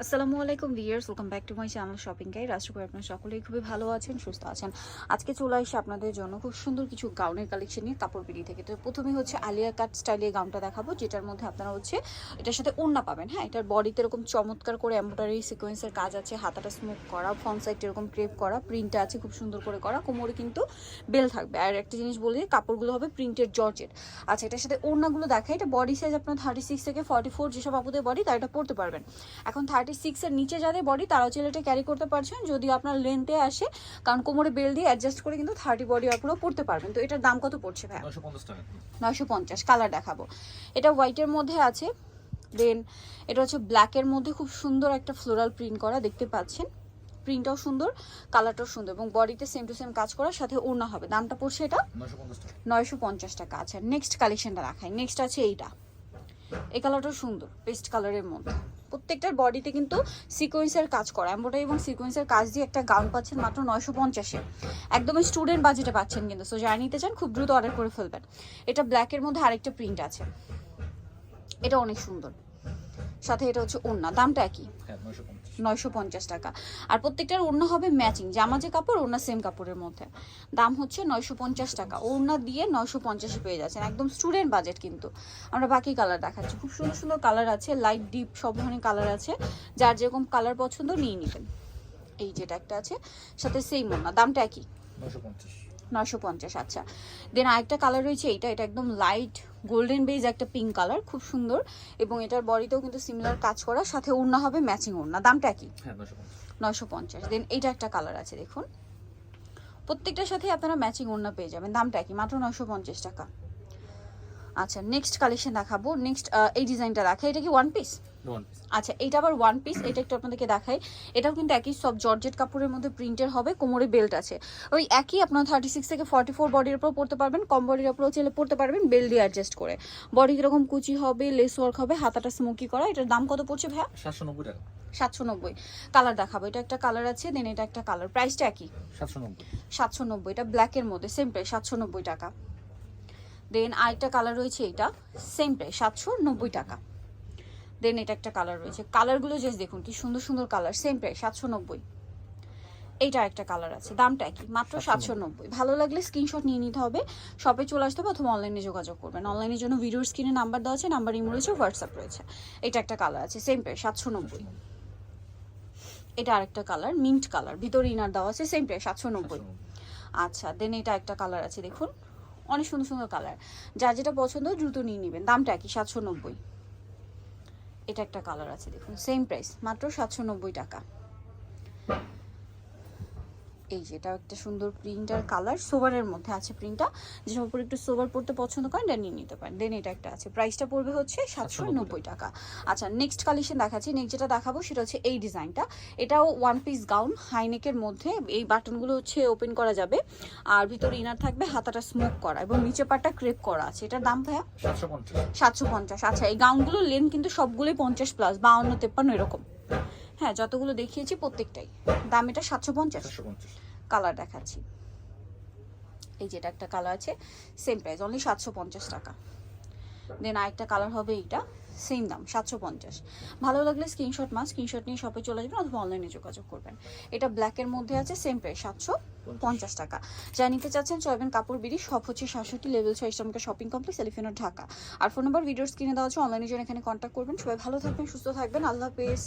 আসসালামু আলাইকুম viewers, welcome back to my channel shopping guide. আশা করি আপনারা সকলেই খুবই ভালো আছেন, সুস্থ আছেন। আজকে চলে আসি আপনাদের জন্য খুব সুন্দর কিছু গাউনের কালেকশন নিয়ে কাপড় বিড়ি থেকে। তো প্রথমে হচ্ছে আলিয়া কাট স্টাইলের গাউনটা দেখাবো, যেটার মধ্যে আপনারা হচ্ছে এটার সাথে ওড়না পাবেন। হ্যাঁ, এটার বডিতে এরকম চমৎকার করে এমব্রয়ডারি সিকোয়েন্সের কাজ আছে, হাতাটা স্মোক করা, ফ্রন্ট সাইড এরকম ক্রেপ করা, প্রিন্টটা আছে খুব সুন্দর করে করা, কোমরে কিন্তু বেল থাকবে। আর একটা জিনিস বলি, কাপড়গুলো হবে প্রিন্টেড জর্জেট। আচ্ছা, এটার সাথে ওড়নাগুলো দেখাই। এটা বডি সাইজ আপনার 36 থেকে 44 যেসব আপুদের বডি তারা এটা পড়তে পারবেন। এখন 36 এর নিচে যাদের বডি তারাও চাইলে এটা ক্যারি করতে পারছেন, যদি আপনার লেন্থে আসে, কারণ কোমরে বেল দিয়ে অ্যাডজাস্ট করে কিন্তু 30 বডি আপনারাও পড়তে পারবেন। তো এটার দাম কত পড়ছে ভাই? 950 টাকা। 950। কালার দেখাবো, এটা হোয়াইটের মধ্যে আছে, দেন এটা হচ্ছে ব্ল্যাকের মধ্যে খুব সুন্দর একটা ফ্লোরাল প্রিন্ট করা, দেখতে পাচ্ছেন। প্রিন্টটাও সুন্দর, কালারটাও সুন্দর এবং বডিতে সেম টু সেম কাজ করার সাথে ওড়না হবে। দামটা পড়ছে এটা 950 টাকা। 950 টাকা। আচ্ছা, নেক্সট কালেকশনটা দেখাই। নেক্সট আছে এইটা, এই কালারটাও সুন্দর, পেস্ট কালারের মধ্যে। প্রত্যেকটার বডিতে কিন্তু সিকোয়েন্সের কাজ করা, এমব্রয়ডারি এবং সিকোয়েন্সের কাজ দিয়ে একটা গাউন পাচ্ছেন মাত্র 950-এ। একদমই স্টুডেন্ট বাজেটে পাচ্ছেন কিন্তু। সো যারা নিতে চান খুব দ্রুত অর্ডার করে ফেলবেন। এটা ব্ল্যাকের মধ্যে আরেকটা প্রিন্ট আছে, এটা অনেক সুন্দর, সাথে এটা হচ্ছে ওড়না। দামটা একই, হ্যাঁ 950। 950 টাকা। আর প্রত্যেকটার ওড়না হবে ম্যাচিং, জামা যে কাপড় ওড়না সেম কাপড়ের মধ্যে। দাম হচ্ছে 950 টাকা, ওড়না দিয়ে 950-এ পেয়ে যাচ্ছেন, একদম স্টুডেন্ট বাজেট কিন্তু। আমরা বাকি কালার দেখাচ্ছি, খুব সুন্দর সুন্দর কালার আছে, লাইট ডিপ সব ধরনের কালার আছে, যার যেরকম কালার পছন্দ নিয়ে নেবেন। এই যেটা একটা আছে সাথে সেম ওড়না, দামটা একই 950। 950। আচ্ছা, দেন আরেকটা কালার রয়েছে এইটা, এটা একদম লাইট গোল্ডেন বেজ একটা পিঙ্ক কালার, খুব সুন্দর এবং এটার বডিতেও কিন্তু সিমিলার কাজ করা, সাথে ওড়না হবে ম্যাচিং ওড়না। দামটা কি? হ্যাঁ 950। 950। দেন এইটা একটা কালার আছে, দেখুন প্রত্যেকটার সাথে আপনারা ম্যাচিং ওড়না পেয়ে যাবেন। দামটা কি? মাত্র 950 টাকা। আচ্ছা, নেক্সট কালেকশন দেখাবো। নেক্সট এই ডিজাইনটা দেখাই, এটা কি ওয়ান পিস? One piece. আচ্ছা, এটা আবার ওয়ান পিস, এটা একটু আপনাদেরকে দেখাই। এটাও কিন্তু একই সব জর্জেট কাপড়ের মধ্যে প্রিন্টের হবে, কোমরে বেল্ট আছে ওই একই। আপনার 36 থেকে 44 বডির উপর পড়তে পারবেন, কম বডির উপরও চাইলে পড়তে পারবেন, বেল্ট দিয়ে অ্যাডজাস্ট করে। বডি কিরকম কুচি হবে, লেস ওয়ার্ক হবে, হাতাটা স্মোকি করা। এটার দাম কত পড়ছে ভাইয়া? 790 টাকা। 790। কালার দেখাবো, এটা একটা কালার আছে, দেন এটা একটা কালার। প্রাইসটা একই, 790। 790। এটা ব্ল্যাকের মধ্যে সেম প্রাইস, 790 টাকা। দেন আরেকটা কালার রয়েছে, এটা সেম প্রাইস, 790 টাকা। দেন এটা একটা কালার রয়েছে, কালারগুলো জাস্ট দেখুন কি সুন্দর সুন্দর কালার, সেম প্রাইস 790। এইটা একটা কালার আছে, দামটা কি? মাত্র 790। ভালো লাগলে স্ক্রিনশট নিয়ে নিতে হবে, শপে চলে আসতে হবে অথবা অনলাইনে যোগাযোগ করবেন। অনলাইনের জন্য ভিডিওর স্ক্রিনে নাম্বার দেওয়া আছে, নাম্বার ইমো রয়েছে, হোয়াটসঅ্যাপ রয়েছে। এটা একটা কালার আছে, সেম প্রাইস 790। এটা আরেকটা কালার, মিন্ট কালার, ভিতরে ইনার দেওয়া আছে, সেম প্রাইস 790। আচ্ছা, দেন এটা একটা কালার আছে, দেখুন অনেক সুন্দর সুন্দর কালার, যার যেটা পছন্দ দ্রুত নিয়ে নেবেন। দামটা কি? 790। এটা একটা কালার আছে, দেখুন সেম প্রাইস, মাত্র 790 টাকা। এই যে এটা একটা সুন্দর প্রিন্ট আর কালার, সোভারের মধ্যে আছে প্রিন্টটা, যেটার উপর একটু সোভার পড়তে পছন্দ করেন এটা নিয়ে নিতে পারেন। দেন এটা একটা আছে, প্রাইসটা পড়বে হচ্ছে 790 টাকা। আচ্ছা, নেক্সট কালেকশন দেখাচ্ছি। নেক্সট যেটা দেখাবো সেটা হচ্ছে এই ডিজাইনটা, এটাও ওয়ান পিস গাউন, হাইনেকের মধ্যে। এই বাটনগুলো হচ্ছে ওপেন করা যাবে, আর ভিতরে ইনার থাকবে, হাতাটা স্মোক করা এবং নিচে পাটটা ক্রেপ করা আছে। এটার দাম ভাইয়া? 750। 750। আচ্ছা, এই গাউনগুলোর লেন্থ কিন্তু সবগুলোই 50 প্লাস, 52, 53 এরকম। হ্যাঁ, যতগুলো দেখিয়েছি প্রত্যেকটাই। দাম এটা 750। 750। কালার দেখাচ্ছি, এই যেটা একটা কালার আছে, সেম প্রাইস, অনলি 750 টাকা। দেন আরেকটা কালার হবে এইটা, সেম দাম 750। ভালো লাগলে স্ক্রিনশট নিয়ে শপে চলে যাবেন অথবা অনলাইনে যোগাযোগ করবেন। এটা ব্ল্যাকের মধ্যে আছে, সেম প্রাইস 750 টাকা। যা নিতে চাচ্ছেন চলবেন কাপড় বিড়ি, শপ হচ্ছে 67 লেভেল 6 ইসলামিকা শপিং কমপ্লেক্স, এলিফেন্ট ঢাকা। আর ফোন নাম্বার ভিডিওর স্ক্রিনে দেওয়া আছে, অনলাইনে জন্য এখানে কন্ট্যাক্ট করবেন। সবাই ভালো থাকবেন, সুস্থ থাকবেন, আল্লাহ হাফেজ।